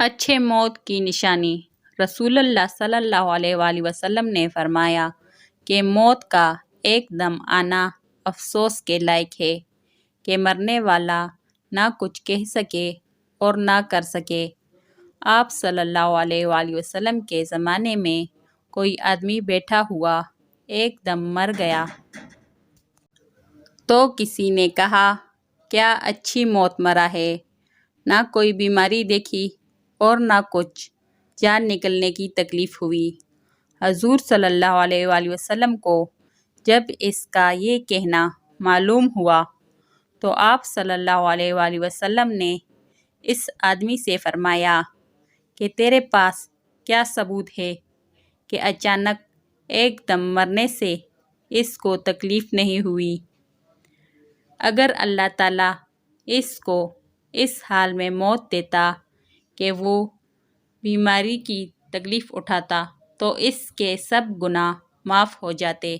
اچھے موت کی نشانی۔ رسول اللہ صلی اللہ علیہ وآلہ وسلم نے فرمایا کہ موت کا ایک دم آنا افسوس کے لائق ہے کہ مرنے والا نہ کچھ کہہ سکے اور نہ کر سکے۔ آپ صلی اللہ علیہ وآلہ وسلم کے زمانے میں کوئی آدمی بیٹھا ہوا ایک دم مر گیا تو کسی نے کہا، کیا اچھی موت مرا ہے، نہ کوئی بیماری دیکھی اور نہ کچھ جان نکلنے کی تکلیف ہوئی۔ حضور صلی اللہ علیہ وآلہ وسلم کو جب اس کا یہ کہنا معلوم ہوا تو آپ صلی اللہ علیہ وآلہ وسلم نے اس آدمی سے فرمایا کہ تیرے پاس کیا ثبوت ہے کہ اچانک ایک دم مرنے سے اس کو تکلیف نہیں ہوئی؟ اگر اللہ تعالیٰ اس کو اس حال میں موت دیتا کہ وہ بیماری کی تکلیف اٹھاتا تو اس کے سب گناہ معاف ہو جاتے۔